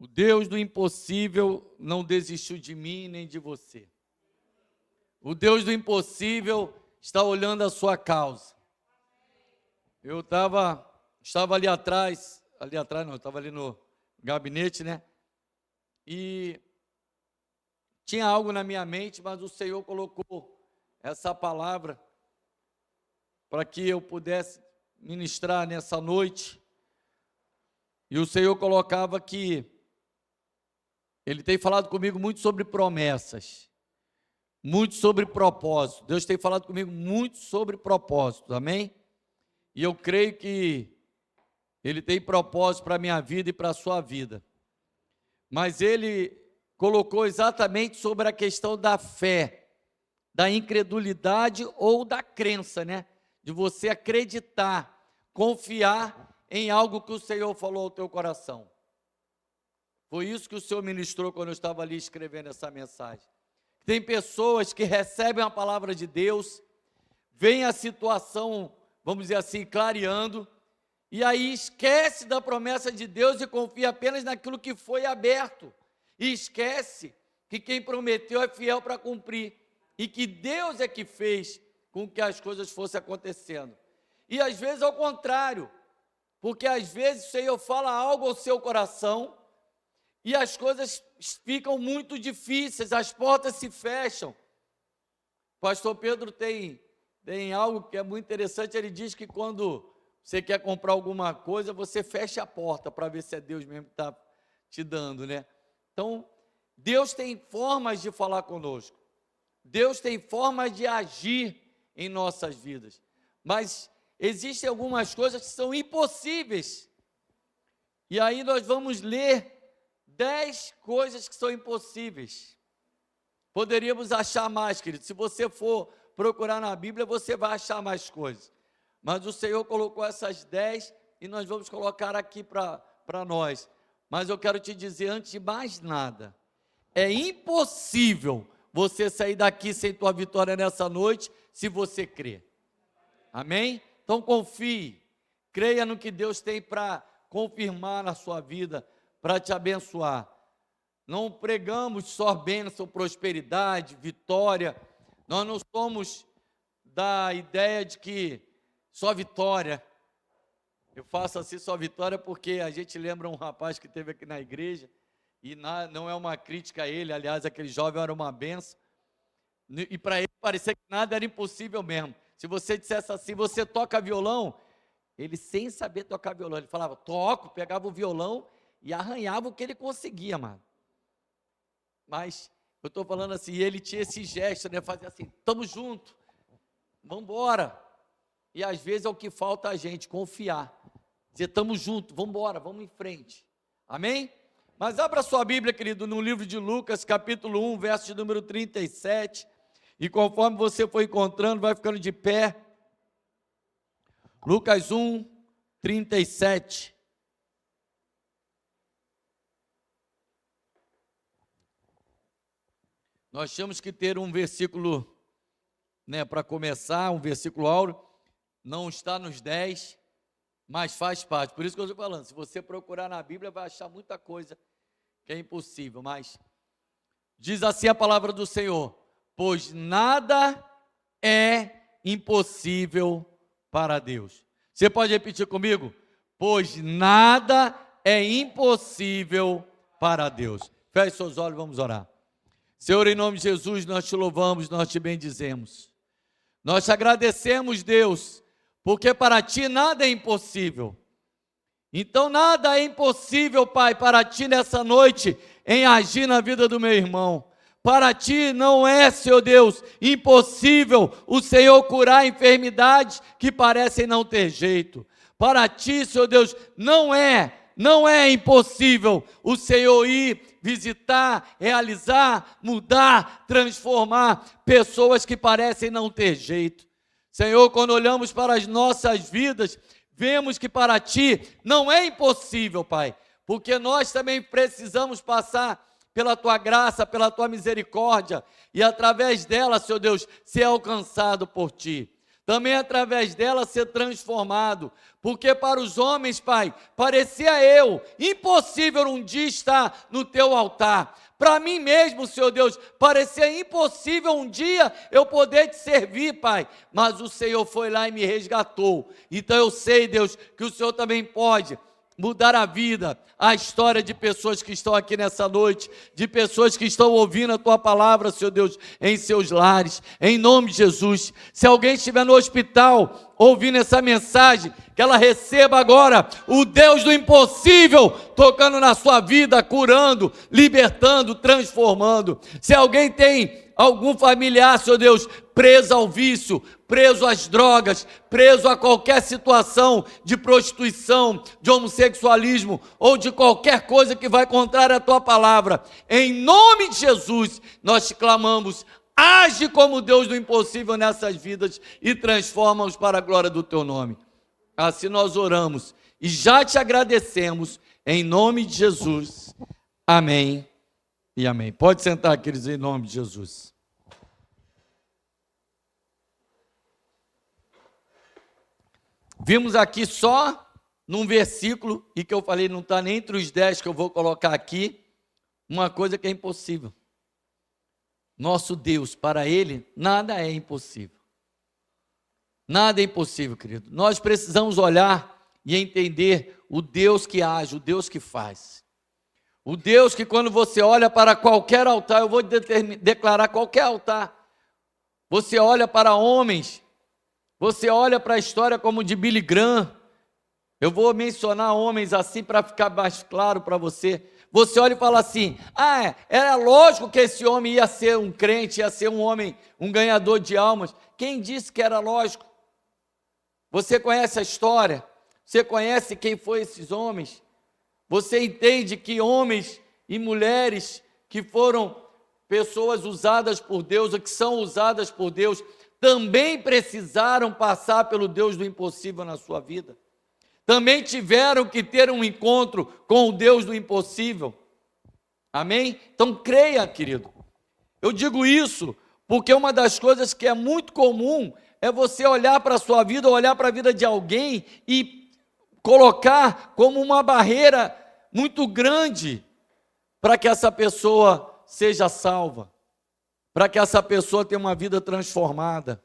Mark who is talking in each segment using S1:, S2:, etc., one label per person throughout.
S1: O Deus do impossível não desistiu de mim nem de você. O Deus do impossível está olhando a sua causa. Eu estava ali atrás não, eu estava ali no gabinete, né? E tinha algo na minha mente, mas o Senhor colocou essa palavra para que eu pudesse ministrar nessa noite. E o Senhor colocava que Ele tem falado comigo muito sobre promessas, muito sobre propósito. Deus tem falado comigo muito sobre propósito, amém? E eu creio que Ele tem propósito para a minha vida e para a sua vida. Mas Ele colocou exatamente sobre a questão da fé, da incredulidade ou da crença, né? De você acreditar, confiar em algo que o Senhor falou ao teu coração. Foi isso que o Senhor ministrou quando eu estava ali escrevendo essa mensagem. Tem pessoas que recebem a palavra de Deus, veem a situação, vamos dizer assim, clareando, e aí esquece da promessa de Deus e confia apenas naquilo que foi aberto. E esquece que quem prometeu é fiel para cumprir. E que Deus é que fez com que as coisas fossem acontecendo. E às vezes ao contrário, porque às vezes o Senhor fala algo ao seu coração e as coisas ficam muito difíceis, as portas se fecham. O pastor Pedro tem algo que é muito interessante, ele diz que quando você quer comprar alguma coisa, você fecha a porta para ver se é Deus mesmo que está te dando, né? Então, Deus tem formas de falar conosco, Deus tem formas de agir em nossas vidas, mas existem algumas coisas que são impossíveis, e aí nós vamos ler 10 coisas que são impossíveis. Poderíamos achar mais, querido, se você for procurar na Bíblia, você vai achar mais coisas, mas o Senhor colocou essas 10 e nós vamos colocar aqui para nós. Mas eu quero te dizer, antes de mais nada, é impossível você sair daqui sem tua vitória nessa noite, se você crer. Amém? Então confie, creia no que Deus tem para confirmar na sua vida, para te abençoar. Não pregamos só bênção, prosperidade, vitória. Nós não somos da ideia de que só vitória. Eu faço assim só vitória porque a gente lembra um rapaz que esteve aqui na igreja, e não é uma crítica a ele, aliás, aquele jovem era uma benção, e para ele parecia que nada era impossível mesmo. Se você dissesse assim, você toca violão, ele sem saber tocar violão, ele falava, toco, pegava o violão e arranhava o que ele conseguia, mano. Mas eu estou falando assim, ele tinha esse gesto, né, fazia assim, estamos juntos, vamos embora. E às vezes é o que falta a gente, confiar. Dizer, estamos juntos, vamos embora, vamos em frente. Amém? Mas abra sua Bíblia, querido, no livro de Lucas, capítulo 1, verso de número 37. E conforme você for encontrando, vai ficando de pé. Lucas 1, 37. Nós temos que ter um versículo, né, para começar, um versículo áureo. Não está nos 10, mas faz parte. Por isso que eu estou falando, se você procurar na Bíblia, vai achar muita coisa que é impossível, mas diz assim a palavra do Senhor, pois nada é impossível para Deus. Você pode repetir comigo? Pois nada é impossível para Deus. Feche seus olhos, vamos orar. Senhor, em nome de Jesus, nós te louvamos, nós te bendizemos. Nós te agradecemos, Deus, porque para ti nada é impossível. Então nada é impossível, Pai, para ti nessa noite, em agir na vida do meu irmão. Para ti não é, Senhor Deus, impossível o Senhor curar enfermidades que parecem não ter jeito. Para ti, Senhor Deus, não é impossível o Senhor ir visitar, realizar, mudar, transformar pessoas que parecem não ter jeito. Senhor, quando olhamos para as nossas vidas, vemos que para Ti não é impossível, Pai, porque nós também precisamos passar pela Tua graça, pela Tua misericórdia, e através dela, Senhor Deus, ser alcançado por Ti. também através dela ser transformado. Porque para os homens, Pai, parecia eu impossível um dia estar no teu altar. Para mim mesmo, Senhor Deus, parecia impossível um dia eu poder te servir, Pai. Mas o Senhor foi lá e me resgatou. Então eu sei, Deus, que o Senhor também pode mudar a vida, a história de pessoas que estão aqui nessa noite, de pessoas que estão ouvindo a Tua palavra, Senhor Deus, em seus lares, em nome de Jesus. Se alguém estiver no hospital ouvindo essa mensagem, que ela receba agora o Deus do impossível tocando na sua vida, curando, libertando, transformando. Se alguém tem algum familiar, Senhor Deus, preso ao vício, preso às drogas, preso a qualquer situação de prostituição, de homossexualismo ou de qualquer coisa que vai contrária à Tua palavra, em nome de Jesus, nós te clamamos, age como Deus do impossível nessas vidas e transforma-os para a glória do Teu nome. Assim nós oramos e já te agradecemos, em nome de Jesus. Amém e amém. Pode sentar, queridos, em nome de Jesus. Vimos aqui só num versículo, e que eu falei, não está nem entre os 10 que eu vou colocar aqui, uma coisa que é impossível. Nosso Deus, para Ele, nada é impossível. Nada é impossível, querido. Nós precisamos olhar e entender o Deus que age, o Deus que faz. O Deus que quando você olha para qualquer altar, eu vou declarar qualquer altar, você olha para homens, você olha para a história como de Billy Graham, eu vou mencionar homens assim para ficar mais claro para você. Você olha e fala assim, era lógico que esse homem ia ser um crente, ia ser um homem, um ganhador de almas. Quem disse que era lógico? Você conhece a história? Você conhece quem foram esses homens? Você entende que homens e mulheres que foram pessoas usadas por Deus, ou que são usadas por Deus, também precisaram passar pelo Deus do impossível na sua vida? Também tiveram que ter um encontro com o Deus do impossível. Amém? Então creia, querido. Eu digo isso porque uma das coisas que é muito comum é você olhar para a sua vida, olhar para a vida de alguém e colocar como uma barreira muito grande para que essa pessoa seja salva, para que essa pessoa tenha uma vida transformada.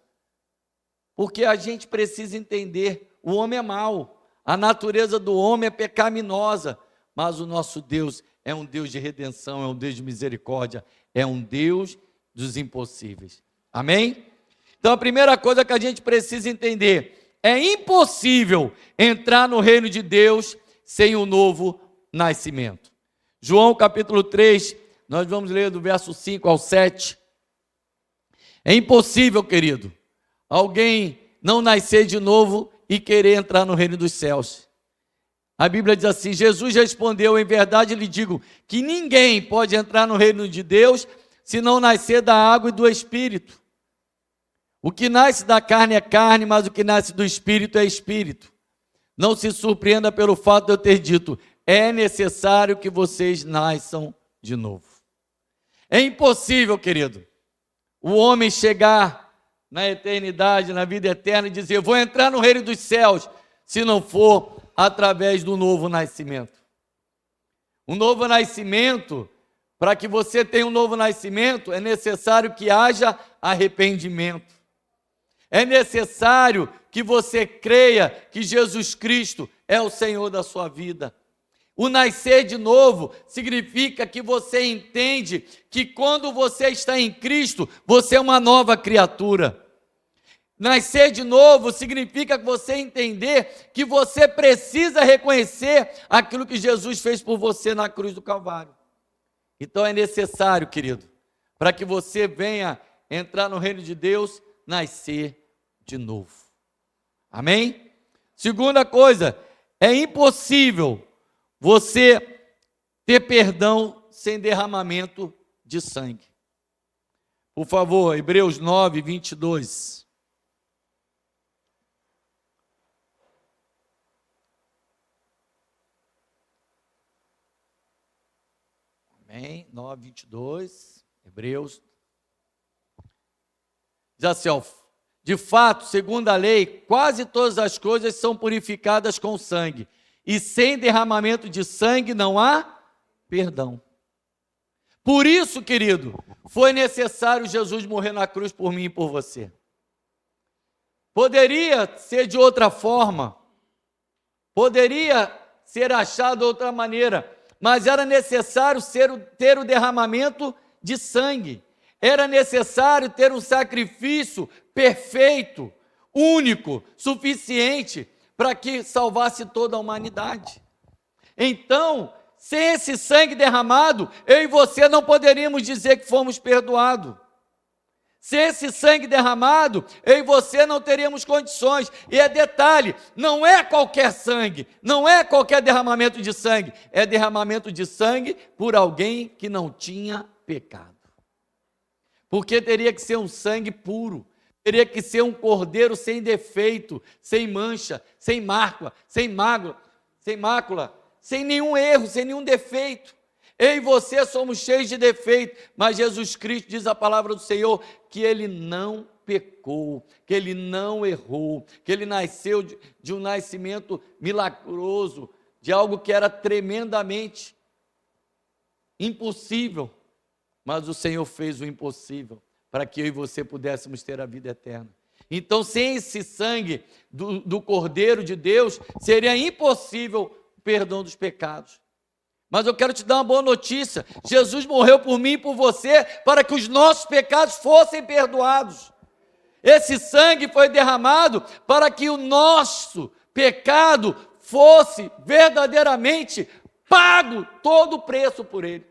S1: Porque a gente precisa entender, o homem é mau, a natureza do homem é pecaminosa, mas o nosso Deus é um Deus de redenção, é um Deus de misericórdia, é um Deus dos impossíveis. Amém? Então a primeira coisa que a gente precisa entender, é impossível entrar no reino de Deus sem um novo nascimento. João capítulo 3, nós vamos ler do verso 5 ao 7. É impossível, querido, alguém não nascer de novo e querer entrar no reino dos céus. A Bíblia diz assim, Jesus respondeu, em verdade lhe digo, que ninguém pode entrar no reino de Deus se não nascer da água e do Espírito. O que nasce da carne é carne, mas o que nasce do Espírito é Espírito. Não se surpreenda pelo fato de eu ter dito, é necessário que vocês nasçam de novo. É impossível, querido, o homem chegar na eternidade, na vida eterna e dizer, eu vou entrar no reino dos céus, se não for através do novo nascimento. Um novo nascimento, para que você tenha um novo nascimento, é necessário que haja arrependimento. É necessário que você creia que Jesus Cristo é o Senhor da sua vida. O nascer de novo significa que você entende que quando você está em Cristo, você é uma nova criatura. Nascer de novo significa você entender que você precisa reconhecer aquilo que Jesus fez por você na cruz do Calvário. Então é necessário, querido, para que você venha entrar no reino de Deus, nascer de novo. Amém? Segunda coisa, é impossível você ter perdão sem derramamento de sangue. Por favor, Hebreus 9, 22. Amém? 9, 22. Hebreus. Diz assim, ó, De fato, segundo a lei, quase todas as coisas são purificadas com sangue, e sem derramamento de sangue não há perdão. Por isso, querido, foi necessário Jesus morrer na cruz por mim e por você. Poderia ser de outra forma, poderia ser achado de outra maneira, mas era necessário ter o derramamento de sangue. Era necessário ter um sacrifício perfeito, único, suficiente para que salvasse toda a humanidade. Então, sem esse sangue derramado, eu e você não poderíamos dizer que fomos perdoados. Sem esse sangue derramado, eu e você não teríamos condições. E é detalhe, não é qualquer sangue, não é qualquer derramamento de sangue, é derramamento de sangue por alguém que não tinha pecado. Porque teria que ser um sangue puro, teria que ser um cordeiro sem defeito, sem mancha, sem mácula, sem nenhum erro, sem nenhum defeito. Eu e você somos cheios de defeito, mas Jesus Cristo, diz a palavra do Senhor, que Ele não pecou, que Ele não errou, que Ele nasceu de um nascimento milagroso, de algo que era tremendamente impossível, mas o Senhor fez o impossível, para que eu e você pudéssemos ter a vida eterna. Então, sem esse sangue do Cordeiro de Deus, seria impossível o perdão dos pecados. Mas eu quero te dar uma boa notícia: Jesus morreu por mim e por você, para que os nossos pecados fossem perdoados. Esse sangue foi derramado para que o nosso pecado fosse verdadeiramente pago, todo o preço por ele.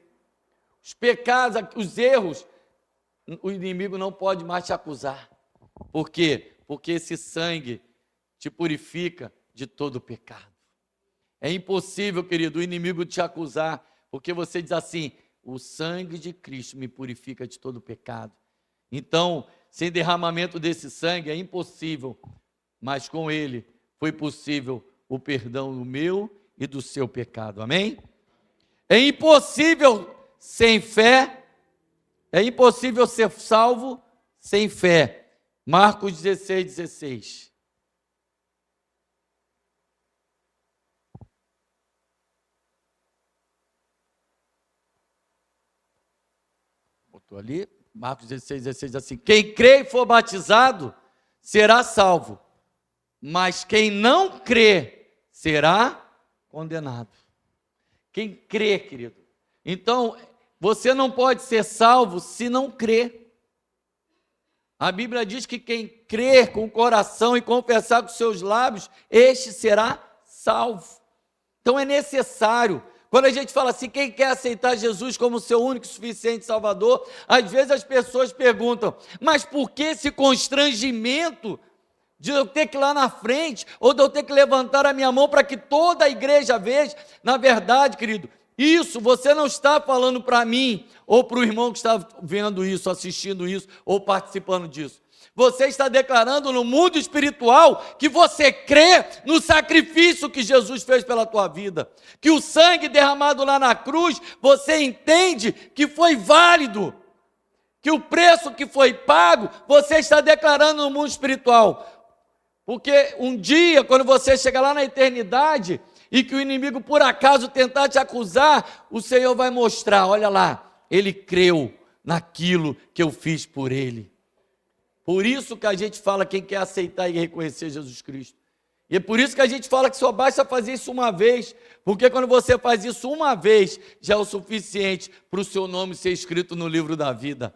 S1: Os pecados, os erros, o inimigo não pode mais te acusar. Por quê? Porque esse sangue te purifica de todo o pecado. É impossível, querido, o inimigo te acusar, porque você diz assim: o sangue de Cristo me purifica de todo o pecado. Então, sem derramamento desse sangue é impossível, mas com ele foi possível o perdão do meu e do seu pecado. Amém? É impossível sem fé, é impossível ser salvo sem fé. Marcos 16:16. Botou ali, Marcos 16:16, assim: quem crê e for batizado será salvo, mas quem não crê será condenado. Quem crê, querido. Então, você não pode ser salvo se não crer. A Bíblia diz que quem crer com o coração e confessar com seus lábios, este será salvo. Então é necessário. Quando a gente fala assim, quem quer aceitar Jesus como seu único e suficiente Salvador, às vezes as pessoas perguntam: mas por que esse constrangimento de eu ter que ir lá na frente, ou de eu ter que levantar a minha mão para que toda a igreja veja? Na verdade, querido, isso você não está falando para mim, ou para o irmão que está vendo isso, assistindo isso, ou participando disso. Você está declarando no mundo espiritual que você crê no sacrifício que Jesus fez pela tua vida, que o sangue derramado lá na cruz, você entende que foi válido, que o preço que foi pago, você está declarando no mundo espiritual. Porque um dia, quando você chegar lá na eternidade, e que o inimigo por acaso tentar te acusar, o Senhor vai mostrar: olha lá, ele creu naquilo que eu fiz por ele. Por isso que a gente fala, quem quer aceitar e reconhecer Jesus Cristo. E é por isso que a gente fala que só basta fazer isso uma vez, porque quando você faz isso uma vez, já é o suficiente para o seu nome ser escrito no livro da vida.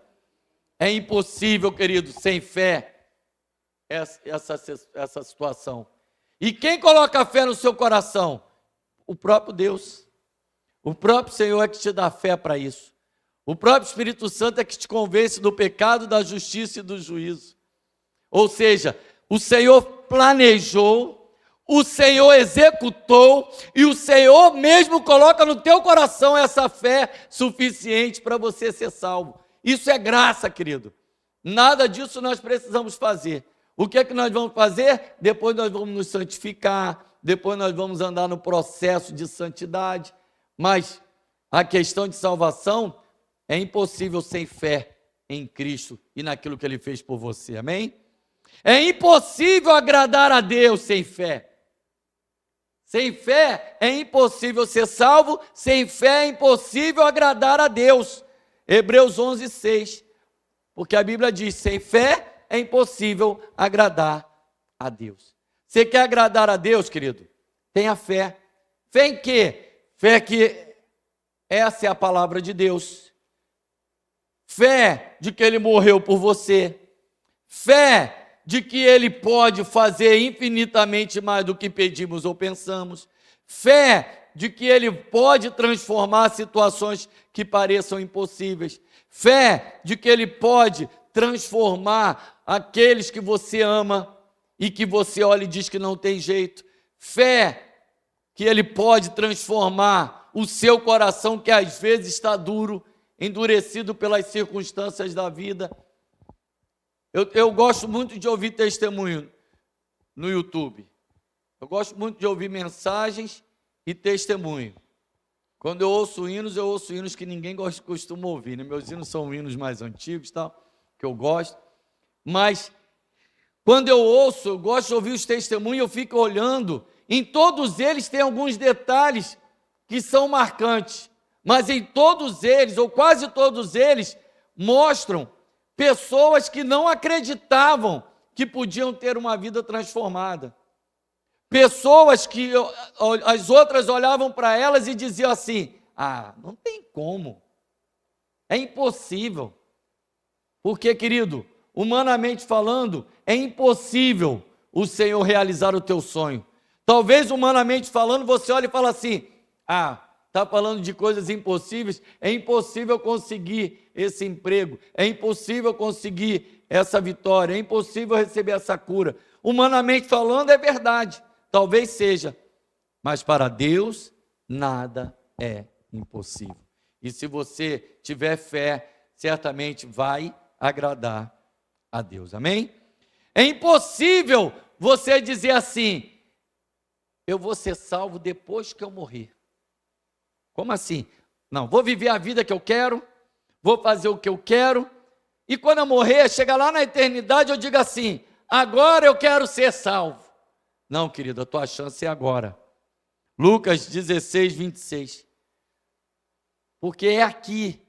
S1: É impossível, querido, sem fé, essa situação. E quem coloca a fé no seu coração? O próprio Deus. O próprio Senhor é que te dá fé para isso. O próprio Espírito Santo é que te convence do pecado, da justiça e do juízo. Ou seja, o Senhor planejou, o Senhor executou, e o Senhor mesmo coloca no teu coração essa fé suficiente para você ser salvo. Isso é graça, querido. Nada disso nós precisamos fazer. O que é que nós vamos fazer? Depois nós vamos nos santificar, depois nós vamos andar no processo de santidade, mas a questão de salvação é impossível sem fé em Cristo e naquilo que Ele fez por você, amém? É impossível agradar a Deus sem fé. Sem fé é impossível ser salvo, sem fé é impossível agradar a Deus. Hebreus 11:6. Porque a Bíblia diz: sem fé é impossível agradar a Deus. Você quer agradar a Deus, querido? Tenha fé. Fé em quê? Fé que essa é a palavra de Deus. Fé de que Ele morreu por você. Fé de que Ele pode fazer infinitamente mais do que pedimos ou pensamos. Fé de que Ele pode transformar situações que pareçam impossíveis. Fé de que Ele pode transformar aqueles que você ama e que você olha e diz que não tem jeito. Fé que Ele pode transformar o seu coração, que às vezes está duro, endurecido pelas circunstâncias da vida. Eu gosto muito de ouvir testemunho no YouTube. Eu gosto muito de ouvir mensagens e testemunho. Quando eu ouço hinos que ninguém costuma ouvir, né? Meus hinos são hinos mais antigos, tal, que eu gosto. Mas, quando eu ouço, eu gosto de ouvir os testemunhos, eu fico olhando. Em todos eles tem alguns detalhes que são marcantes. Mas em todos eles, ou quase todos eles, mostram pessoas que não acreditavam que podiam ter uma vida transformada. Pessoas que as outras olhavam para elas e diziam assim: ah, não tem como, é impossível. Porque, querido, humanamente falando, é impossível o Senhor realizar o teu sonho. Talvez humanamente falando, você olhe e fala assim: ah, está falando de coisas impossíveis, é impossível conseguir esse emprego, é impossível conseguir essa vitória, é impossível receber essa cura. Humanamente falando, é verdade, talvez seja, mas para Deus nada é impossível. E se você tiver fé, certamente vai agradar a Deus, amém? É impossível você dizer assim: eu vou ser salvo depois que eu morrer. Como assim? Não, vou viver a vida que eu quero, vou fazer o que eu quero, e quando eu morrer, chegar lá na eternidade, eu digo assim: agora eu quero ser salvo. Não, querido, a tua chance é agora. Lucas 16:26. Porque é aqui,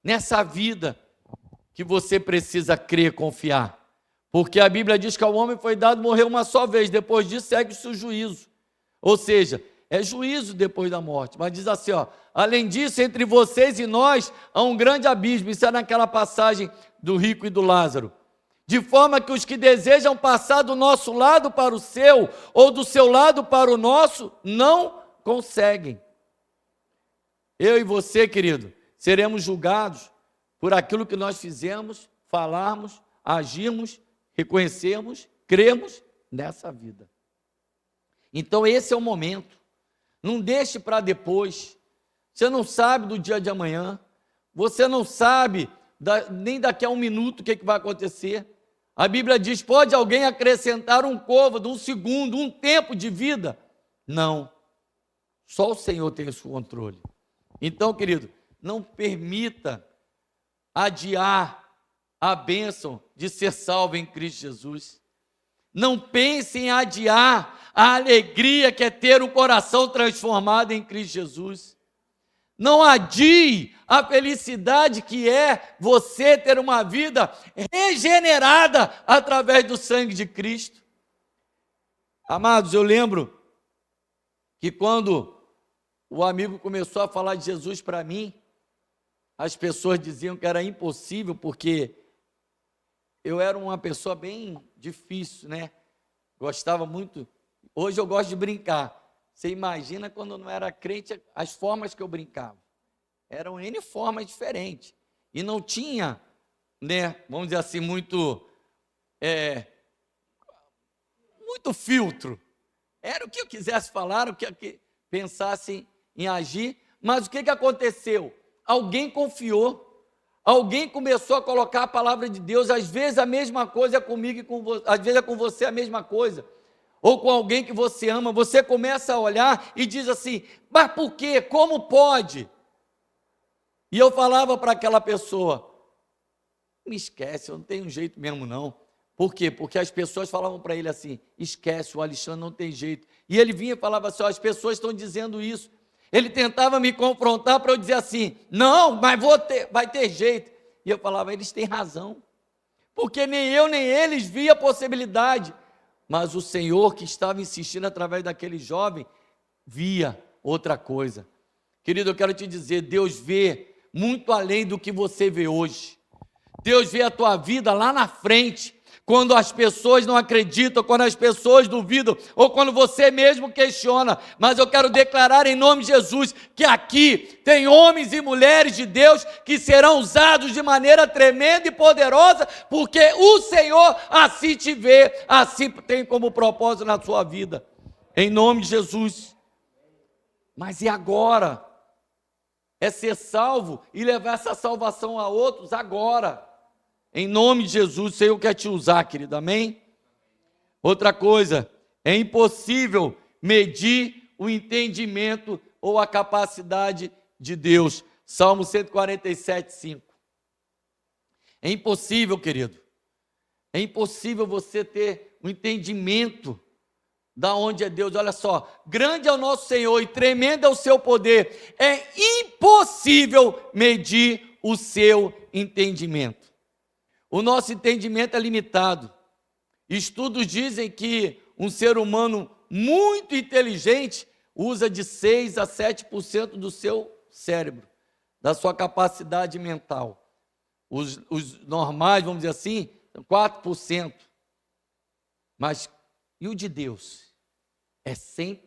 S1: nessa vida, que você precisa crer, confiar. Porque a Bíblia diz que ao homem foi dado morrer uma só vez, depois disso segue-se o juízo. Ou seja, é juízo depois da morte. Mas diz assim, ó: além disso, entre vocês e nós há um grande abismo. Isso é naquela passagem do rico e do Lázaro. De forma que os que desejam passar do nosso lado para o seu, ou do seu lado para o nosso, não conseguem. Eu e você, querido, seremos julgados por aquilo que nós fizemos, falarmos, agirmos, reconhecermos, cremos nessa vida. Então esse é o momento. Não deixe para depois. Você não sabe do dia de amanhã. Você não sabe nem daqui a um minuto o que vai acontecer. A Bíblia diz: pode alguém acrescentar um côvado, um segundo, um tempo de vida? Não. Só o Senhor tem esse controle. Então, querido, não permita adiar a bênção de ser salvo em Cristo Jesus. Não pense em adiar a alegria que é ter um coração transformado em Cristo Jesus. Não adie a felicidade que é você ter uma vida regenerada através do sangue de Cristo. Amados, eu lembro que quando o amigo começou a falar de Jesus para mim, as pessoas diziam que era impossível, porque eu era uma pessoa bem difícil, né? Gostava muito. Hoje eu gosto de brincar. Você imagina quando eu não era crente, as formas que eu brincava. Eram N formas diferentes. E não tinha, né, vamos dizer assim, muito filtro. Era o que eu quisesse falar, o que eu pensasse em agir. Mas o que aconteceu? Alguém confiou. Alguém começou a colocar a palavra de Deus. Às vezes a mesma coisa é comigo e com você. Às vezes é com você a mesma coisa. Ou com alguém que você ama. Você começa a olhar e diz assim: mas por quê? Como pode? E eu falava para aquela pessoa: me esquece, eu não tenho jeito mesmo não. Por quê? Porque as pessoas falavam para ele assim: esquece, o Alexandre não tem jeito. E ele vinha e falava assim: ó, as pessoas estão dizendo isso. Ele tentava me confrontar para eu dizer assim: não, mas vai ter jeito. E eu falava: eles têm razão. Porque nem eu nem eles via a possibilidade. Mas o Senhor, que estava insistindo através daquele jovem, via outra coisa. Querido, eu quero te dizer, Deus vê muito além do que você vê hoje. Deus vê a tua vida lá na frente, quando as pessoas não acreditam, quando as pessoas duvidam, ou quando você mesmo questiona. Mas eu quero declarar em nome de Jesus, que aqui tem homens e mulheres de Deus, que serão usados de maneira tremenda e poderosa, porque o Senhor assim te vê, assim tem como propósito na sua vida, em nome de Jesus. Mas e agora? É ser salvo e levar essa salvação a outros agora. Em nome de Jesus, o Senhor quer te usar, querido, amém? Outra coisa, é impossível medir o entendimento ou a capacidade de Deus. Salmo 147, 5. É impossível, querido. É impossível você ter o entendimento da onde é Deus. Olha só, grande é o nosso Senhor e tremendo é o seu poder. É impossível medir o seu entendimento. O nosso entendimento é limitado. Estudos dizem que um ser humano muito inteligente usa de 6 a 7% do seu cérebro, da sua capacidade mental. Os normais, vamos dizer assim, 4%. Mas e o de Deus? É 100%.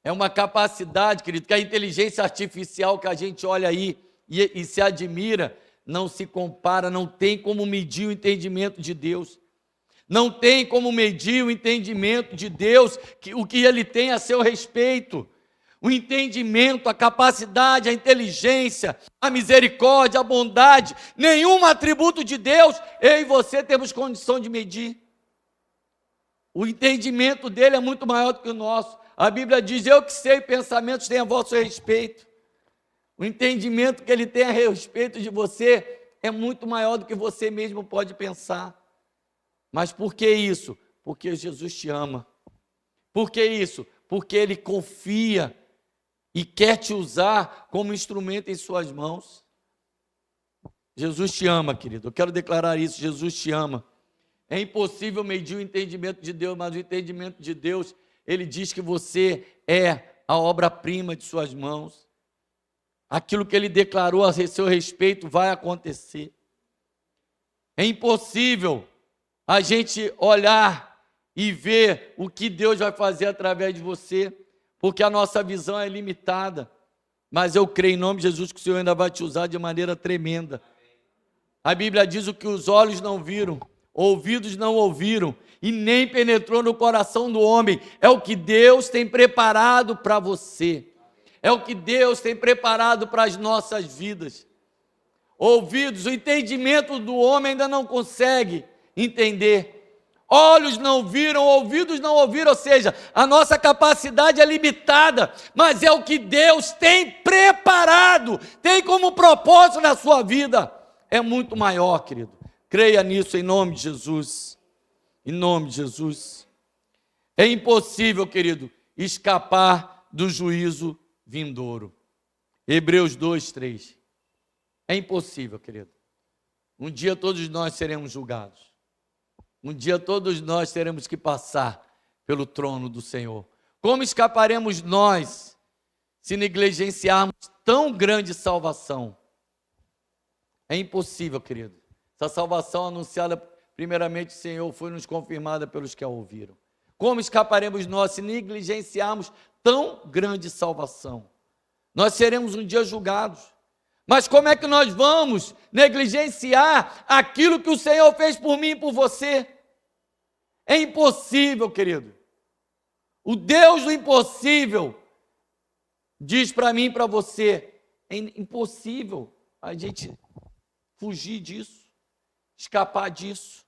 S1: É uma capacidade, querido, que a inteligência artificial que a gente olha aí e se admira, não se compara, não tem como medir o entendimento de Deus. Não tem como medir o entendimento de Deus, o que Ele tem a seu respeito. O entendimento, a capacidade, a inteligência, a misericórdia, a bondade, nenhum atributo de Deus, eu e você temos condição de medir. O entendimento dele é muito maior do que o nosso. A Bíblia diz: eu que sei pensamentos têm a vosso respeito. O entendimento que ele tem a respeito de você é muito maior do que você mesmo pode pensar. Mas por que isso? Porque Jesus te ama. Por que isso? Porque ele confia e quer te usar como instrumento em suas mãos. Jesus te ama, querido. Eu quero declarar isso: Jesus te ama. É impossível medir o entendimento de Deus, mas o entendimento de Deus, ele diz que você é a obra-prima de suas mãos. Aquilo que ele declarou a seu respeito vai acontecer. É impossível a gente olhar e ver o que Deus vai fazer através de você, porque a nossa visão é limitada. Mas eu creio em nome de Jesus que o Senhor ainda vai te usar de maneira tremenda. A Bíblia diz: o que os olhos não viram, ouvidos não ouviram, e nem penetrou no coração do homem, é o que Deus tem preparado para você. É o que Deus tem preparado para as nossas vidas. Ouvidos, o entendimento do homem ainda não consegue entender. Olhos não viram, ouvidos não ouviram, ou seja, a nossa capacidade é limitada, mas é o que Deus tem preparado, tem como propósito na sua vida. É muito maior, querido. Creia nisso em nome de Jesus. Em nome de Jesus. É impossível, querido, escapar do juízo vindouro. Hebreus 2, 3. É impossível, querido. Um dia todos nós seremos julgados. Um dia todos nós teremos que passar pelo trono do Senhor. Como escaparemos nós se negligenciarmos tão grande salvação? É impossível, querido. Essa salvação anunciada primeiramente, Senhor, foi nos confirmada pelos que a ouviram. Como escaparemos nós se negligenciarmos tão grande salvação? Nós seremos um dia julgados. Mas como é que nós vamos negligenciar aquilo que o Senhor fez por mim e por você? É impossível, querido. O Deus do impossível diz para mim e para você: é impossível a gente fugir disso, escapar disso.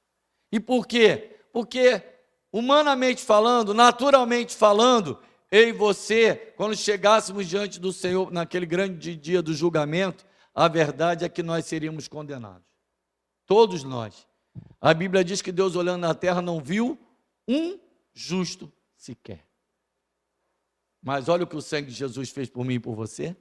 S1: E por quê? Porque, humanamente falando, naturalmente falando, eu e você, quando chegássemos diante do Senhor naquele grande dia do julgamento, a verdade é que nós seríamos condenados. Todos nós. A Bíblia diz que Deus, olhando na terra, não viu um justo sequer. Mas olha o que o sangue de Jesus fez por mim e por você.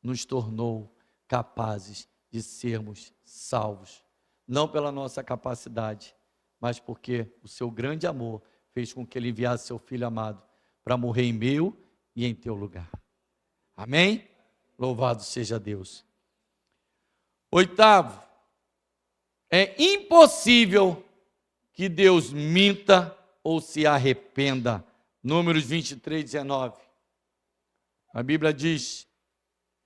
S1: Nos tornou capazes de sermos salvos. Não pela nossa capacidade, mas porque o seu grande amor fez com que ele enviasse seu Filho amado para morrer em meu e em teu lugar. Amém? Louvado seja Deus. Oitavo, é impossível que Deus minta ou se arrependa. Números 23, 19. A Bíblia diz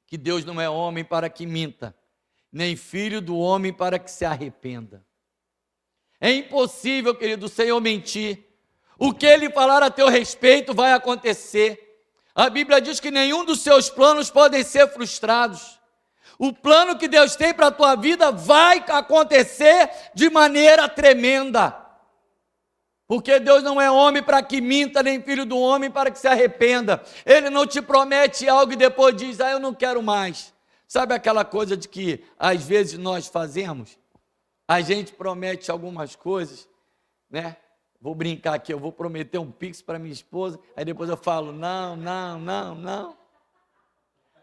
S1: que Deus não é homem para que minta, nem filho do homem para que se arrependa. É impossível, querido, o Senhor mentir. O que Ele falar a teu respeito vai acontecer. A Bíblia diz que nenhum dos seus planos podem ser frustrados. O plano que Deus tem para a tua vida vai acontecer de maneira tremenda. Porque Deus não é homem para que minta, nem filho do homem para que se arrependa. Ele não te promete algo e depois diz, eu não quero mais. Sabe aquela coisa de que às vezes nós fazemos? A gente promete algumas coisas, né? Vou brincar aqui, eu vou prometer um pix para minha esposa, aí depois eu falo, não.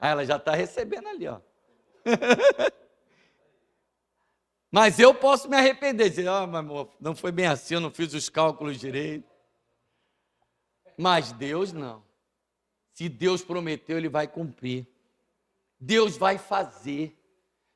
S1: Aí ela já está recebendo ali, ó. Mas eu posso me arrepender, dizer, meu amor, não foi bem assim, eu não fiz os cálculos direito. Mas Deus não. Se Deus prometeu, Ele vai cumprir. Deus vai fazer.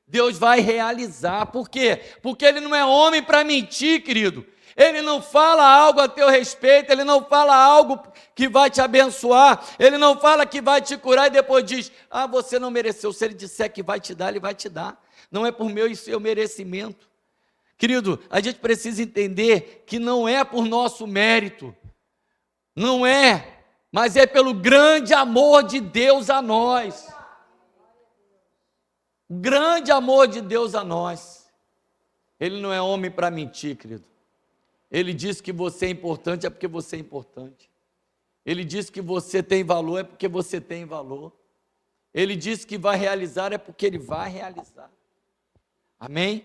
S1: Deus vai realizar. Por quê? Porque Ele não é homem para mentir, querido. Ele não fala algo a teu respeito, Ele não fala algo que vai te abençoar, Ele não fala que vai te curar e depois diz, você não mereceu. Se Ele disser que vai te dar, Ele vai te dar. Não é por meu e seu merecimento. Querido, a gente precisa entender que não é por nosso mérito, não é, mas é pelo grande amor de Deus a nós. O grande amor de Deus a nós. Ele não é homem para mentir, querido. Ele diz que você é importante, é porque você é importante. Ele diz que você tem valor, é porque você tem valor. Ele diz que vai realizar, é porque Ele vai realizar. Amém?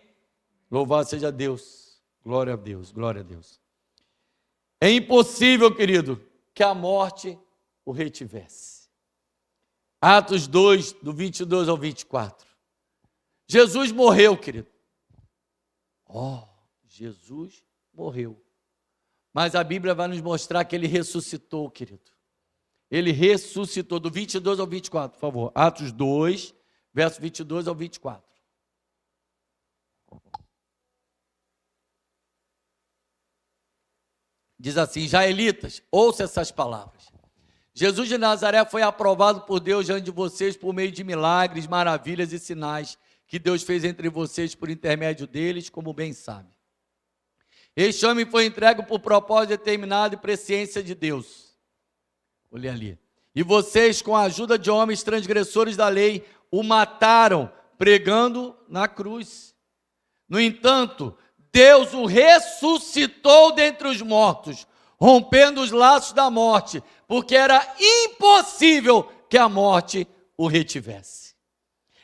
S1: Louvado seja Deus. Glória a Deus, glória a Deus. É impossível, querido, que a morte o retivesse. Atos 2, do 22 ao 24. Jesus morreu, querido. Jesus morreu. Mas a Bíblia vai nos mostrar que Ele ressuscitou, querido. Ele ressuscitou, do 22 ao 24, por favor. Atos 2, verso 22 ao 24. Diz assim, israelitas, ouça essas palavras. Jesus de Nazaré foi aprovado por Deus diante de vocês por meio de milagres, maravilhas e sinais que Deus fez entre vocês por intermédio deles, como bem sabe. Este homem foi entregue por propósito determinado e presciência de Deus. Olha ali. E vocês, com a ajuda de homens transgressores da lei, o mataram, pregando na cruz. No entanto, Deus o ressuscitou dentre os mortos, rompendo os laços da morte, porque era impossível que a morte o retivesse.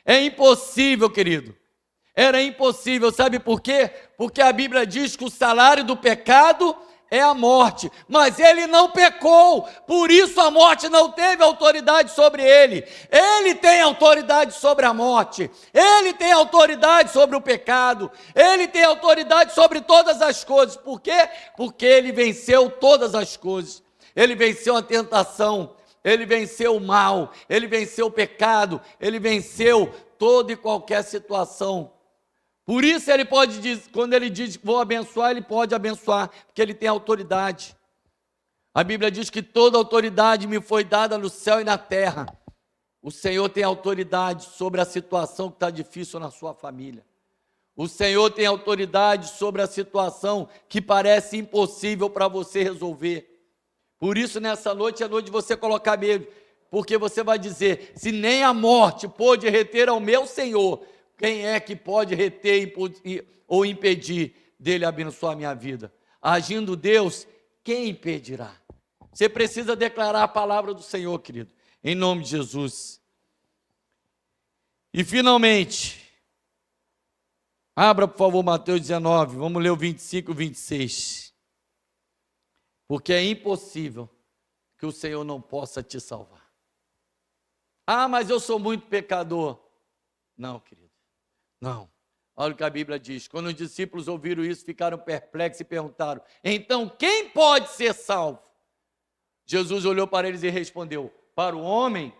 S1: É impossível, querido. Era impossível, sabe por quê? Porque a Bíblia diz que o salário do pecado é a morte, mas ele não pecou, por isso a morte não teve autoridade sobre ele. Ele tem autoridade sobre a morte, ele tem autoridade sobre o pecado, ele tem autoridade sobre todas as coisas. Por quê? Porque ele venceu todas as coisas. Ele venceu a tentação, ele venceu o mal, ele venceu o pecado, ele venceu toda e qualquer situação. Por isso ele pode dizer, quando ele diz vou abençoar, ele pode abençoar, porque ele tem autoridade. A Bíblia diz que toda autoridade me foi dada no céu e na terra. O Senhor tem autoridade sobre a situação que está difícil na sua família. O Senhor tem autoridade sobre a situação que parece impossível para você resolver. Por isso nessa noite é noite de você colocar medo, porque você vai dizer, se nem a morte pôde reter ao meu Senhor, quem é que pode reter ou impedir dele abençoar a minha vida? Agindo Deus, quem impedirá? Você precisa declarar a palavra do Senhor, querido, em nome de Jesus. E finalmente, Abra, por favor, Mateus 19, vamos ler o 25 e 26. Porque é impossível que o Senhor não possa te salvar. Ah, mas eu sou muito pecador. Não, querido, não. Olha o que a Bíblia diz. Quando os discípulos ouviram isso, ficaram perplexos e perguntaram: então, quem pode ser salvo? Jesus olhou para eles e respondeu: para o homem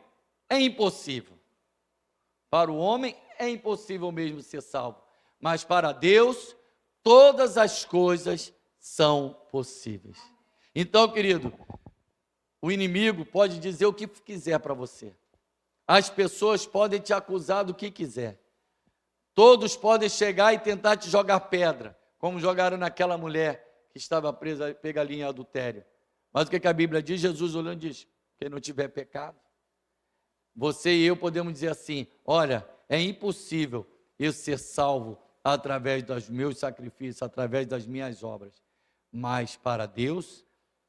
S1: é impossível. Para o homem é impossível mesmo ser salvo. Mas para Deus, todas as coisas são possíveis. Então, querido, o inimigo pode dizer o que quiser para você. As pessoas podem te acusar do que quiser. Todos podem chegar e tentar te jogar pedra, como jogaram naquela mulher que estava presa, pega ali em adultério. Mas o que a Bíblia diz? Jesus olhando diz: quem não tiver pecado. Você e eu podemos dizer assim: olha, é impossível eu ser salvo através dos meus sacrifícios, através das minhas obras. Mas para Deus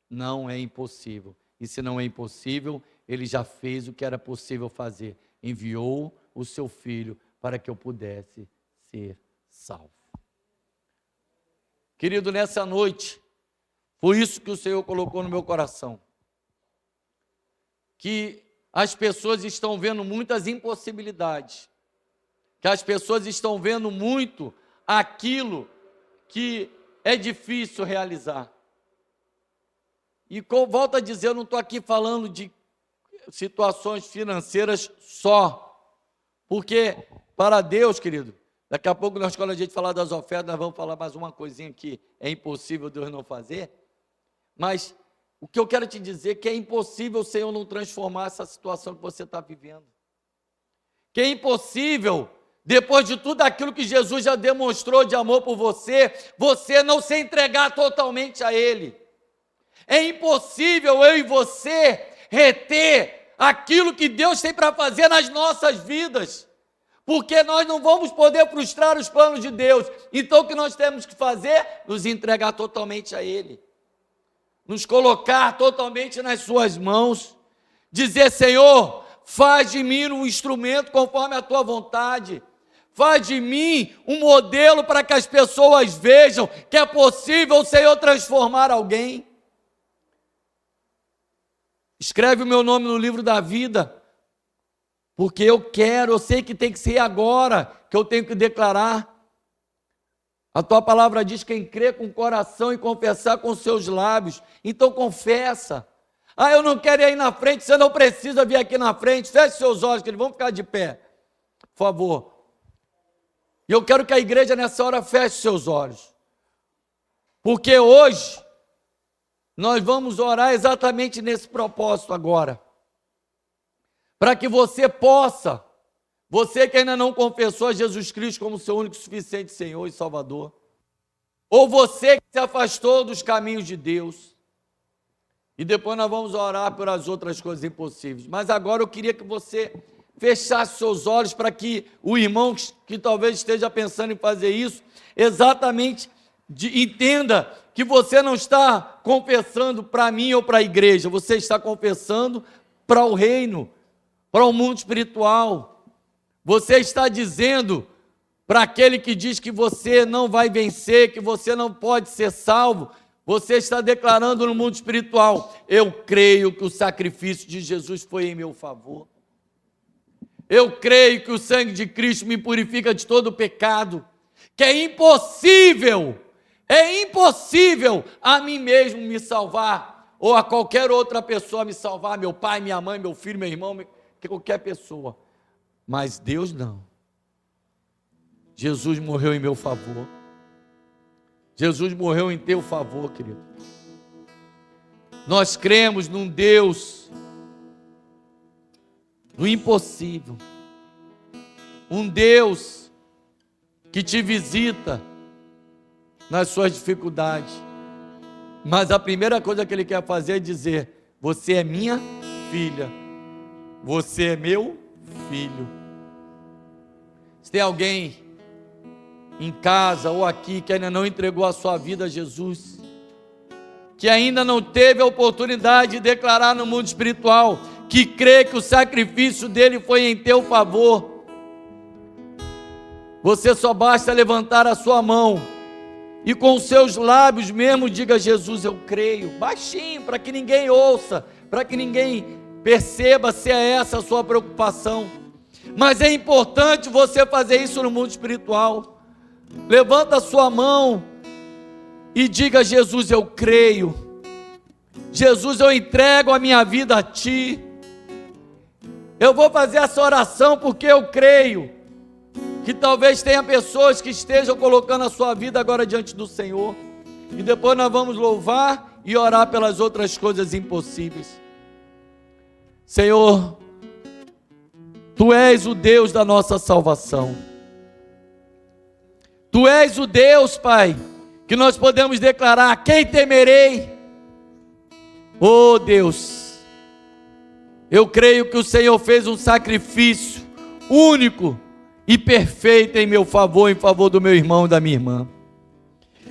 S1: não é impossível. E se não é impossível, Ele já fez o que era possível fazer. Enviou o seu Filho para que eu pudesse ser salvo. Querido, nessa noite, foi isso que o Senhor colocou no meu coração. Que as pessoas estão vendo muitas impossibilidades. Que as pessoas estão vendo muito aquilo que é difícil realizar. E volto a dizer, eu não estou aqui falando de situações financeiras só. Porque para Deus, querido, daqui a pouco, quando a gente falar das ofertas, nós vamos falar mais uma coisinha que é impossível Deus não fazer. Mas o que eu quero te dizer é que é impossível o Senhor não transformar essa situação que você está vivendo. Que é impossível, depois de tudo aquilo que Jesus já demonstrou de amor por você, você não se entregar totalmente a Ele. É impossível eu e você reter aquilo que Deus tem para fazer nas nossas vidas, porque nós não vamos poder frustrar os planos de Deus. Então o que nós temos que fazer? Nos entregar totalmente a Ele, nos colocar totalmente nas suas mãos, dizer: Senhor, faz de mim um instrumento conforme a tua vontade, faz de mim um modelo para que as pessoas vejam que é possível o Senhor transformar alguém. Escreve o meu nome no livro da vida, porque eu sei que tem que ser agora, que eu tenho que declarar. A tua palavra diz: quem crê com o coração e confessar com os seus lábios. Então confessa. Ah, eu não quero ir na frente. Você não precisa vir aqui na frente. Feche seus olhos, que eles vão ficar de pé, por favor. E eu quero que a igreja nessa hora feche seus olhos, porque hoje nós vamos orar exatamente nesse propósito agora, para que você possa, você que ainda não confessou a Jesus Cristo como seu único e suficiente Senhor e Salvador, ou você que se afastou dos caminhos de Deus, e depois nós vamos orar por as outras coisas impossíveis. Mas agora eu queria que você fechasse seus olhos, para que o irmão que talvez esteja pensando em fazer isso, exatamente entenda que você não está confessando para mim ou para a igreja, você está confessando para o reino, para o mundo espiritual. Você está dizendo para aquele que diz que você não vai vencer, que você não pode ser salvo, você está declarando no mundo espiritual: eu creio que o sacrifício de Jesus foi em meu favor. Eu creio que o sangue de Cristo me purifica de todo o pecado, que é impossível a mim mesmo me salvar, ou a qualquer outra pessoa me salvar, meu pai, minha mãe, meu filho, meu irmão, qualquer pessoa. Mas Deus não. Jesus morreu em meu favor. Jesus morreu em teu favor, querido. Nós cremos num Deus do impossível, um Deus que te visita nas suas dificuldades, mas a primeira coisa que Ele quer fazer é dizer: você é minha filha, você é meu filho. Se tem alguém em casa ou aqui que ainda não entregou a sua vida a Jesus, que ainda não teve a oportunidade de declarar no mundo espiritual que crê que o sacrifício dele foi em teu favor, Você só basta levantar a sua mão e com os seus lábios mesmo diga: Jesus, eu creio, baixinho, para que ninguém ouça, para que ninguém perceba se é essa a sua preocupação. Mas é importante você fazer isso no mundo espiritual. Levanta a sua mão e diga: Jesus, eu creio. Jesus, eu entrego a minha vida a Ti. Eu vou fazer essa oração porque eu creio que talvez tenha pessoas que estejam colocando a sua vida agora diante do Senhor. E depois nós vamos louvar e orar pelas outras coisas impossíveis. Senhor, Tu és o Deus da nossa salvação. Tu és o Deus, Pai, que nós podemos declarar: a quem temerei? Oh Deus, eu creio que o Senhor fez um sacrifício único e perfeito em meu favor, em favor do meu irmão e da minha irmã.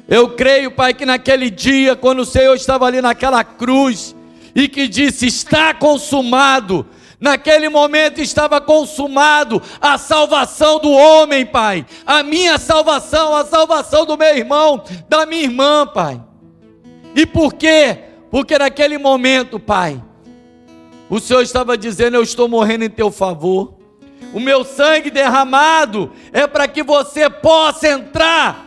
S1: Eu creio, Pai, que naquele dia, quando o Senhor estava ali naquela cruz e que disse: está consumado, naquele momento estava consumado a salvação do homem, Pai, a minha salvação, a salvação do meu irmão, da minha irmã, Pai. E por quê? Porque naquele momento, Pai, o Senhor estava dizendo: eu estou morrendo em teu favor. O meu sangue derramado é para que você possa entrar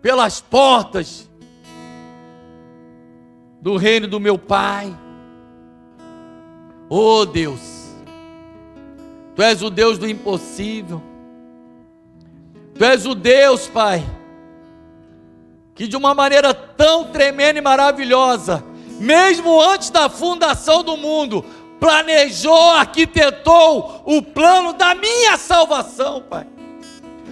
S1: pelas portas do reino do meu Pai. Oh Deus, Tu és o Deus do impossível. Tu és o Deus, Pai, que de uma maneira tão tremenda e maravilhosa, mesmo antes da fundação do mundo, planejou, arquitetou o plano da minha salvação, Pai.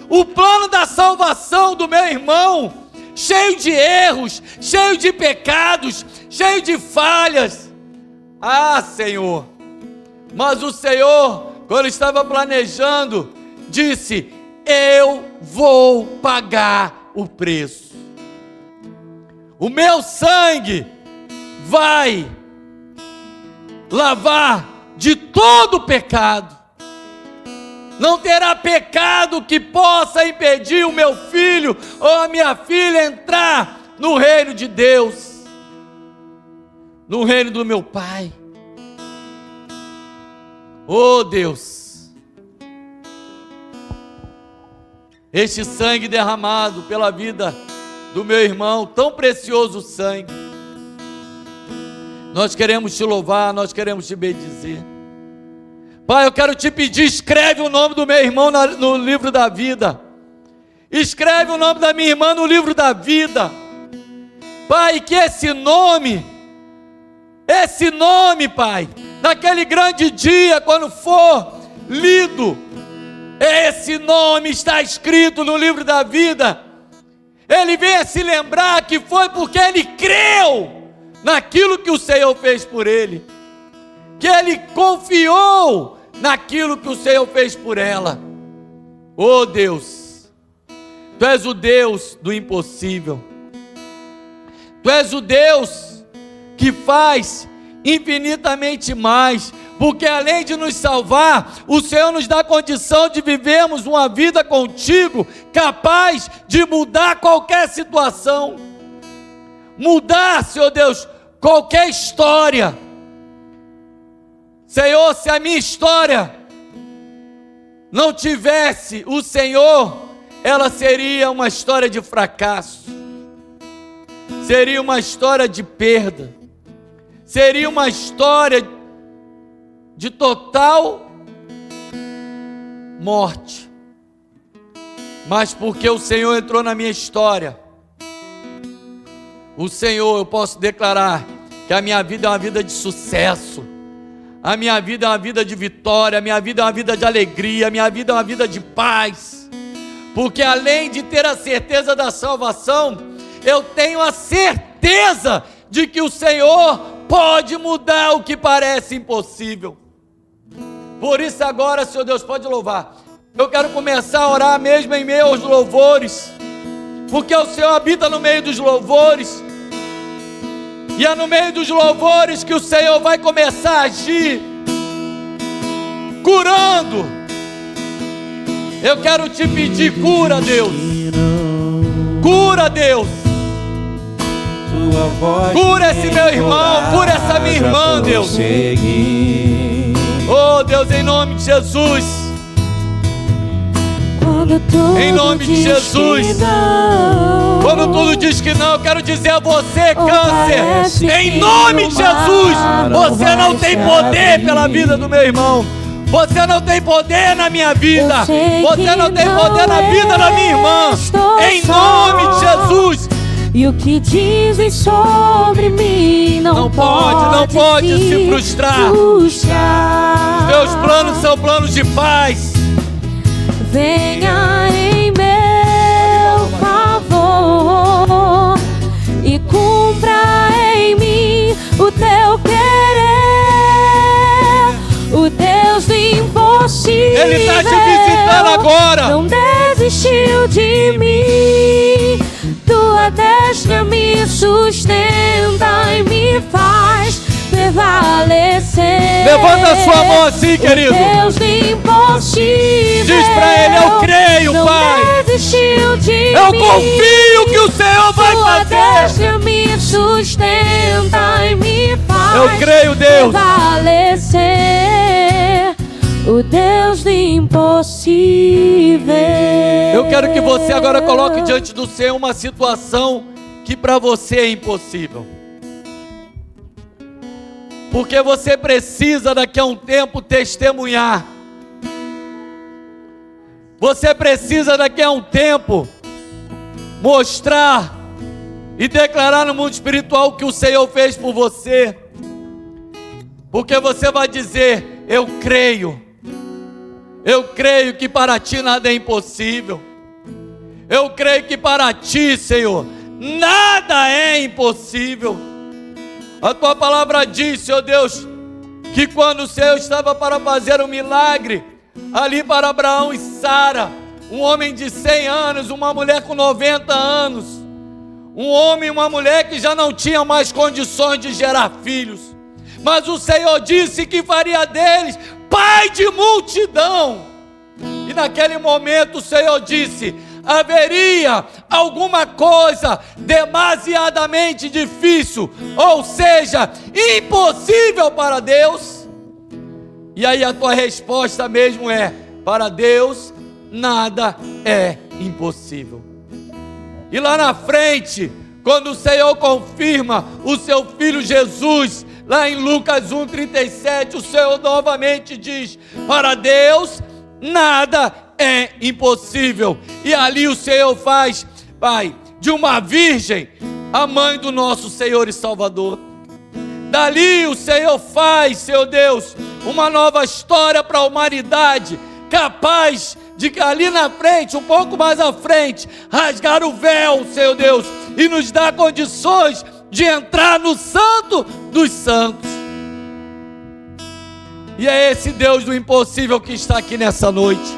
S1: O plano da salvação do meu irmão, cheio de erros, cheio de pecados, cheio de falhas. Ah, Senhor, mas o Senhor, quando estava planejando, disse: eu vou pagar o preço. O meu sangue vai lavar de todo pecado. Não terá pecado que possa impedir o meu filho ou a minha filha entrar no reino de Deus, no reino do meu Pai. Oh Deus, este sangue derramado pela vida do meu irmão, tão precioso sangue, nós queremos Te louvar, nós queremos Te bendizer. Pai, eu quero Te pedir: escreve o nome do meu irmão no livro da vida. Escreve o nome da minha irmã no livro da vida. Pai, que esse nome, Pai, naquele grande dia, quando for lido, esse nome está escrito no livro da vida. Ele venha se lembrar que foi porque ele creu naquilo que o Senhor fez por ele, que ele confiou naquilo que o Senhor fez por ela. Oh Deus, Tu és o Deus do impossível. Tu és o Deus que faz infinitamente mais, porque além de nos salvar, o Senhor nos dá condição de vivermos uma vida contigo, capaz de mudar qualquer situação, mudar, Senhor Deus, qualquer história. Senhor, se a minha história não tivesse o Senhor, ela seria uma história de fracasso, seria uma história de perda, seria uma história de total morte. Mas porque o Senhor entrou na minha história, o Senhor, eu posso declarar que a minha vida é uma vida de sucesso, a minha vida é uma vida de vitória, a minha vida é uma vida de alegria, a minha vida é uma vida de paz, porque além de ter a certeza da salvação, eu tenho a certeza de que o Senhor pode mudar o que parece impossível. Por isso agora, Senhor Deus, pode louvar. Eu quero começar a orar mesmo em meio aos louvores, porque o Senhor habita no meio dos louvores, e é no meio dos louvores que o Senhor vai começar a agir, curando, Eu quero te pedir, cura, Deus. Cura, Deus. Cura esse meu irmão, cura essa minha irmã, Deus. Oh, Deus, em nome de Jesus. Em nome de Jesus. Quando tudo diz que não, eu quero dizer a você, câncer, em nome de Jesus, você não tem poder pela vida do meu irmão. Você não tem poder na minha vida. Você não tem poder na vida da minha irmã. Em nome de Jesus.
S2: E o que dizem sobre mim não pode se frustrar.
S1: Meus planos são planos de paz.
S2: Venha em meu favor e cumpra em mim o teu querer. O Deus do impossível,
S1: Ele está te visitando agora.
S2: Não desistiu de mim. Tua destra me sustenta e me faz prevalecer.
S1: Levanta a sua mão assim, querido.
S2: Deus do impossível,
S1: diz pra Ele: eu creio,
S2: não
S1: Pai.
S2: desistiu de
S1: Eu
S2: mim.
S1: confio que o Senhor vai
S2: Tua
S1: fazer.
S2: destra me sustenta e me faz
S1: Eu creio, Deus.
S2: prevalecer. O Deus do impossível.
S1: Eu quero que você agora coloque diante do Senhor uma situação que para você é impossível. Porque você precisa daqui a um tempo testemunhar. Você precisa daqui a um tempo mostrar e declarar no mundo espiritual o que o Senhor fez por você. Porque você vai dizer: eu creio. Eu creio que para ti nada é impossível. Eu creio que para ti, Senhor, nada é impossível. A tua palavra diz, Senhor Deus, que quando o Senhor estava para fazer um milagre ali para Abraão e Sara, um homem de 100 anos, uma mulher com 90 anos, um homem e uma mulher que já não tinham mais condições de gerar filhos, mas o Senhor disse que faria deles pai de multidão. E naquele momento o Senhor disse: haveria alguma coisa demasiadamente difícil, ou seja, impossível para Deus? E aí a tua resposta mesmo é: para Deus nada é impossível. E lá na frente, quando o Senhor confirma o seu filho Jesus, lá em Lucas 1,37, o Senhor novamente diz: para Deus nada é impossível. E ali o Senhor faz, Pai, de uma virgem a mãe do nosso Senhor e Salvador. Dali o Senhor faz, Senhor Deus, uma nova história para a humanidade, capaz de que ali na frente, um pouco mais à frente, rasgar o véu, Senhor Deus, e nos dar condições de entrar no Santo dos Santos. E é esse Deus do impossível que está aqui nessa noite.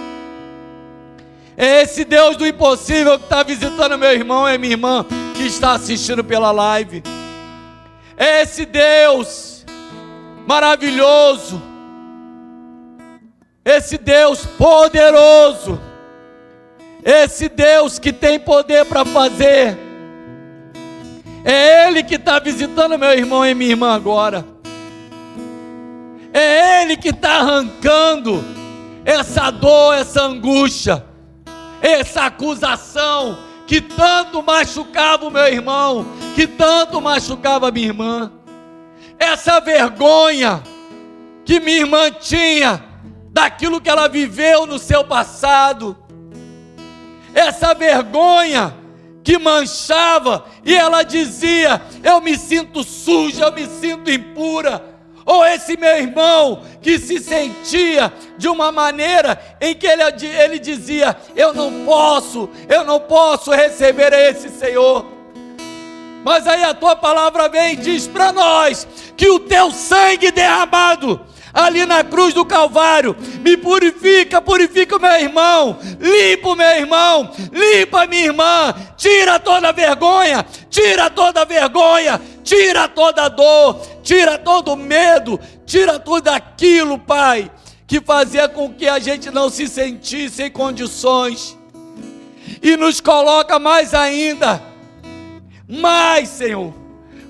S1: É esse Deus do impossível que está visitando meu irmão e minha irmã que está assistindo pela live. É esse Deus maravilhoso, esse Deus poderoso, esse Deus que tem poder para fazer. É Ele que está visitando meu irmão e minha irmã agora. É Ele que está arrancando essa dor, essa angústia, essa acusação que tanto machucava o meu irmão, que tanto machucava a minha irmã. Essa vergonha que minha irmã tinha daquilo que ela viveu no seu passado. Essa vergonha que manchava e ela dizia: eu me sinto suja, eu me sinto impura. Ou esse meu irmão que se sentia de uma maneira em que ele dizia: eu não posso receber esse Senhor. Mas aí a tua palavra vem e diz para nós que o teu sangue derramado ali na cruz do Calvário me purifica o meu irmão, limpa o meu irmão, limpa a minha irmã, tira toda a vergonha, tira toda a dor, tira todo o medo, tira tudo aquilo, Pai, que fazia com que a gente não se sentisse em condições, e nos coloca mais ainda, mais, Senhor,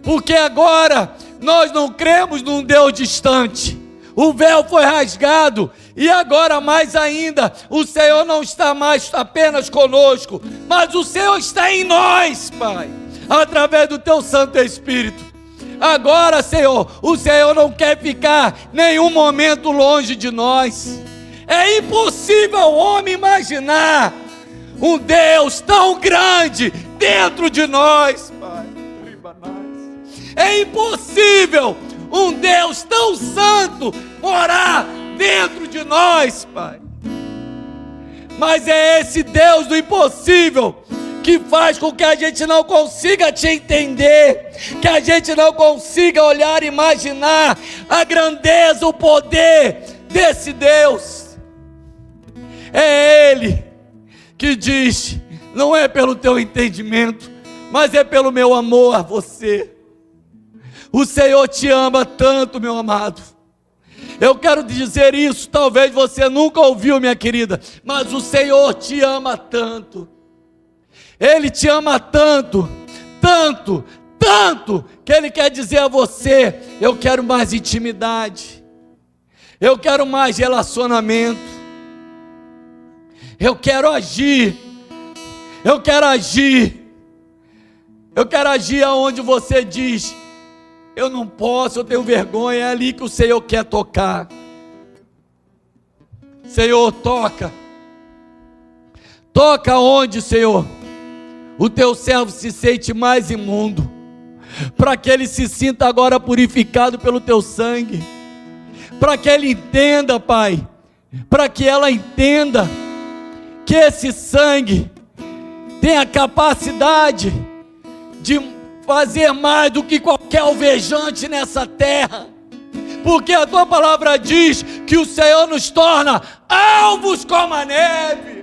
S1: porque agora nós não cremos num Deus distante, o véu foi rasgado, e agora mais ainda, o Senhor não está mais apenas conosco, mas o Senhor está em nós, Pai, através do Teu Santo Espírito. Agora, Senhor, o Senhor não quer ficar nenhum momento longe de nós. É impossível o homem imaginar um Deus tão grande dentro de nós, Pai. É impossível um Deus tão santo morar dentro de nós, Pai. Mas é esse Deus do impossível que faz com que a gente não consiga te entender, que a gente não consiga olhar e imaginar a grandeza, o poder desse Deus. É Ele que diz: não é pelo teu entendimento, mas é pelo meu amor a você. O Senhor te ama tanto, meu amado. Eu quero dizer isso, talvez você nunca ouviu, minha querida, mas o Senhor te ama tanto. Ele te ama tanto, tanto, tanto, que Ele quer dizer a você: eu quero mais intimidade, eu quero mais relacionamento, eu quero agir, eu quero agir aonde você diz: eu não posso, eu tenho vergonha. É ali que o Senhor quer tocar. Senhor, toca onde, Senhor, o teu servo se sente mais imundo, para que ele se sinta agora purificado pelo teu sangue, para que ele entenda, Pai, para que ela entenda que esse sangue tem a capacidade de fazer mais do que qualquer alvejante nessa terra, porque a tua palavra diz que o Senhor nos torna alvos como a neve.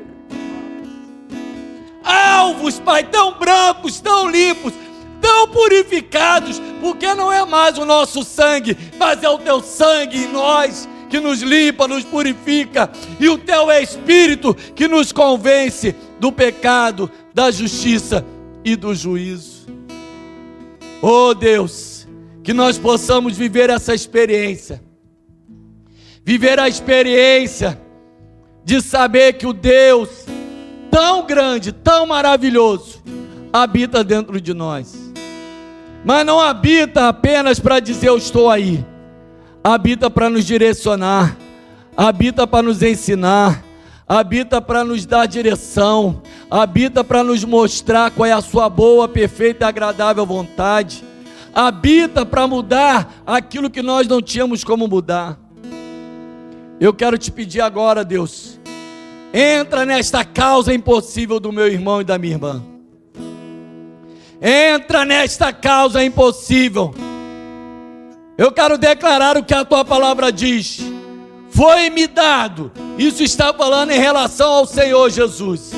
S1: Alvos, Pai, tão brancos, tão limpos, tão purificados, porque não é mais o nosso sangue, mas é o teu sangue em nós, que nos limpa, nos purifica, e o teu Espírito que nos convence do pecado, da justiça e do juízo. Oh Deus, que nós possamos viver essa experiência, viver a experiência de saber que o Deus tão grande, tão maravilhoso, habita dentro de nós. Mas não habita apenas para dizer eu estou aí. Habita para nos direcionar, habita para nos ensinar, habita para nos dar direção, habita para nos mostrar qual é a sua boa, perfeita e agradável vontade. Habita para mudar aquilo que nós não tínhamos como mudar. Eu quero te pedir agora, Deus, entra nesta causa impossível do meu irmão e da minha irmã. Entra nesta causa impossível. Eu quero declarar o que a tua palavra diz. Foi-me dado, isso está falando em relação ao Senhor Jesus.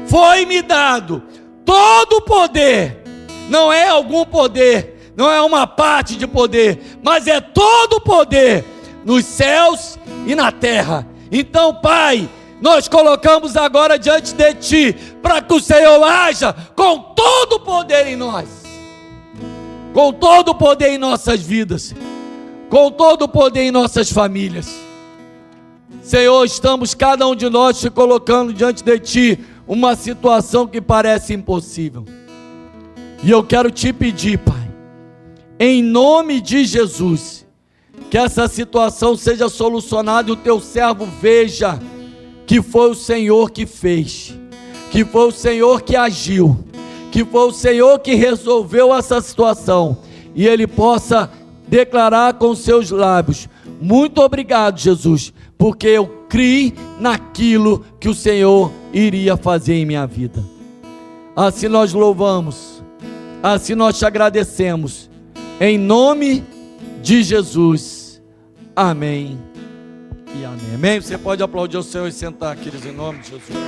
S1: Foi-me dado todo o poder. Não é algum poder, não é uma parte de poder, mas é todo o poder nos céus e na terra. Então, Pai, nós colocamos agora diante de Ti, para que o Senhor haja com todo o poder em nós, com todo o poder em nossas vidas, com todo o poder em nossas famílias. Senhor, estamos cada um de nós te colocando diante de Ti uma situação que parece impossível, e eu quero te pedir, Pai, em nome de Jesus, que essa situação seja solucionada e o Teu servo veja que foi o Senhor que fez, que foi o Senhor que agiu, que foi o Senhor que resolveu essa situação, e ele possa declarar com seus lábios: muito obrigado, Jesus, porque eu criei naquilo que o Senhor iria fazer em minha vida. Assim nós louvamos, assim nós te agradecemos, em nome de Jesus, amém e amém. Amém? Você pode aplaudir o Senhor e sentar, queridos, em nome de Jesus.